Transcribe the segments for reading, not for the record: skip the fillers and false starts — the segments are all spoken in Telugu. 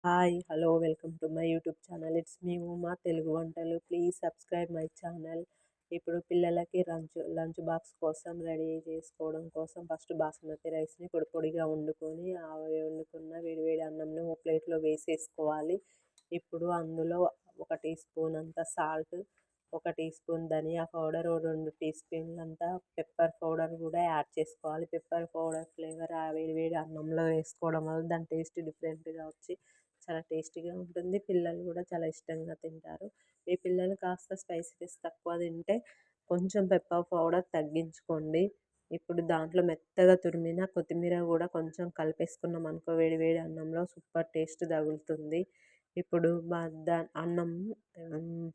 Hi! Hello! Welcome to my YouTube channel. It's me Uma Telugu వంటలు. Please subscribe my channel. ఇప్పుడు పిల్లలకి లంచ్ బాక్స్ కోసం రెడీ చేసుకోవడం కోసం ఫస్ట్ బాస్మతి రైస్ని పొడి పొడిగా వండుకొని వండుకున్న వేడివేడి అన్నంని ఒక ప్లేట్లో వేసేసుకోవాలి. ఇప్పుడు అందులో 1 టీ స్పూన్ అంత సాల్ట్, 1 టీ స్పూన్ ధనియా పౌడర్, 2 టీ స్పూన్లంతా పెప్పర్ పౌడర్ కూడా యాడ్ చేసుకోవాలి. పెప్పర్ పౌడర్ ఫ్లేవర్ ఆ వేడివేడి అన్నంలో వేసుకోవడం వల్ల దాని టేస్ట్ డిఫరెంట్గా వచ్చి చాలా టేస్టీగా ఉంటుంది. పిల్లలు కూడా చాలా ఇష్టంగా తింటారు. మీ పిల్లలు కాస్త స్పైసీనెస్ తక్కువ తింటే కొంచెం పెప్పర్ పౌడర్ తగ్గించుకోండి. ఇప్పుడు దాంట్లో మెత్తగా తురిమిన కొత్తిమీర కూడా కొంచెం కలిపేసుకున్నాం అనుకో వేడి వేడి అన్నంలో సూపర్ టేస్ట్ తగులుతుంది. ఇప్పుడు అన్నం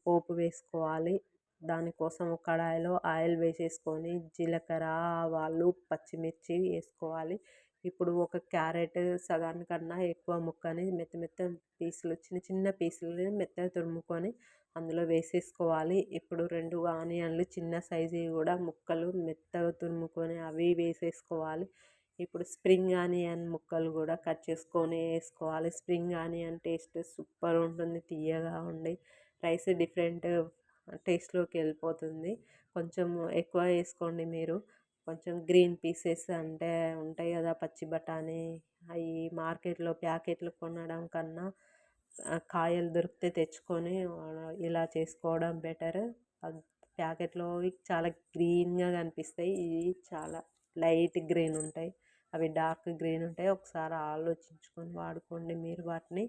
పోపు వేసుకోవాలి. దానికోసం ఒక కడాయిలో ఆయిల్ వేసేసుకొని జీలకర్ర, ఆవాలు, పచ్చిమిర్చి వేసుకోవాలి. ఇప్పుడు ఒక క్యారెట్ సగానికన్నా ఎక్కువ ముక్కని మెత్త మెత్త పీసులు చిన్న చిన్న పీసులు మెత్తగా తురుముకొని అందులో వేసేసుకోవాలి. ఇప్పుడు 2 ఆనియన్లు చిన్న సైజువి కూడా ముక్కలు మెత్తగా తురుముకొని అవి వేసేసుకోవాలి. ఇప్పుడు స్ప్రింగ్ ఆనియన్ ముక్కలు కూడా కట్ చేసుకొని వేసుకోవాలి. స్ప్రింగ్ ఆనియన్ టేస్ట్ సూపర్ ఉంటుంది, తియ్యగా ఉండి రైస్ డిఫరెంట్ టేస్ట్లోకి వెళ్ళిపోతుంది. కొంచెం ఎక్కువ వేసుకోండి మీరు. కొంచెం గ్రీన్ పీసెస్ అంటే ఉంటాయి కదా పచ్చి బఠానీ, అవి మార్కెట్లో ప్యాకెట్లు కొనడం కన్నా కాయలు దొరికితే తెచ్చుకొని ఇలా చేసుకోవడం బెటర్. ప్యాకెట్లో చాలా గ్రీన్గా కనిపిస్తాయి, ఇవి చాలా లైట్ గ్రీన్ ఉంటాయి, అవి డార్క్ గ్రీన్ ఉంటాయి. ఒకసారి ఆలోచించుకొని వాడుకోండి మీరు వాటిని.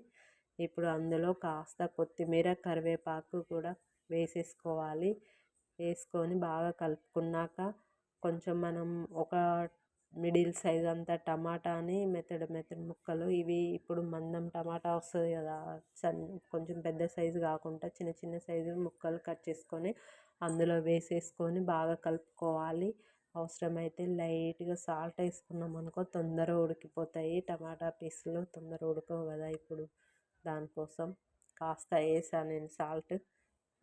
ఇప్పుడు అందులో కాస్త కొత్తిమీర, కరివేపాకు కూడా వేసేసుకోవాలి. వేసుకొని బాగా కలుపుకున్నాక కొంచెం మనం ఒక మిడిల్ సైజ్ అంత టమాటాని మెత్తడి మెత్తడి ముక్కలు, ఇవి ఇప్పుడు మందం టమాటా వస్తుంది కదా, కొంచెం పెద్ద సైజు కాకుండా చిన్న చిన్న సైజు ముక్కలు కట్ చేసుకొని అందులో వేసేసుకొని బాగా కలుపుకోవాలి. అవసరమైతే లైట్గా సాల్ట్ వేసుకున్నాం అనుకో తొందరగా ఉడికిపోతాయి. టమాటా పీసులు తొందరగా ఉడకవు కదా, ఇప్పుడు దానికోసం కాస్త వేసాను నేను సాల్ట్.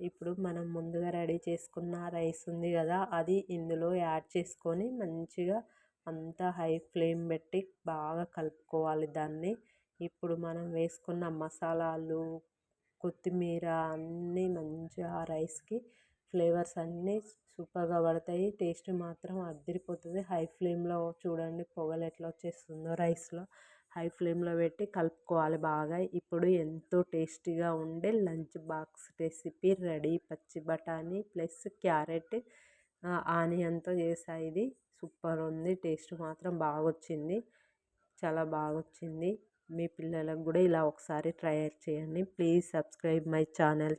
ఇప్పుడు మనం ముందుగా రెడీ చేసుకున్న రైస్ ఉంది కదా, అది ఇందులో యాడ్ చేసుకొని మంచిగా అంతా హై ఫ్లేమ్ పెట్టి బాగా కలుపుకోవాలి దాన్ని. ఇప్పుడు మనం వేసుకున్న మసాలాలు, కొత్తిమీర అన్నీ మంచిగా ఆ రైస్కి ఫ్లేవర్స్ అన్నీ సూపర్గా పడతాయి. టేస్ట్ మాత్రం అదిరిపోతుంది. హై ఫ్లేమ్లో చూడండి పొగలు ఎట్లా వచ్చేస్తుందో రైస్లో. హై ఫ్లేమ్లో పెట్టి కలుపుకోవాలి బాగా. ఇప్పుడు ఎంతో టేస్టీగా ఉండే లంచ్ బాక్స్ రెసిపీ రెడీ. పచ్చి బఠానీ ప్లస్ క్యారెట్ ఆనియన్తో చేసా ఇది. సూపర్ ఉంది, టేస్ట్ మాత్రం బాగా వచ్చింది, చాలా బాగా వచ్చింది. మీ పిల్లలకు కూడా ఇలా ఒకసారి ట్రై చేయండి. Please subscribe my channel.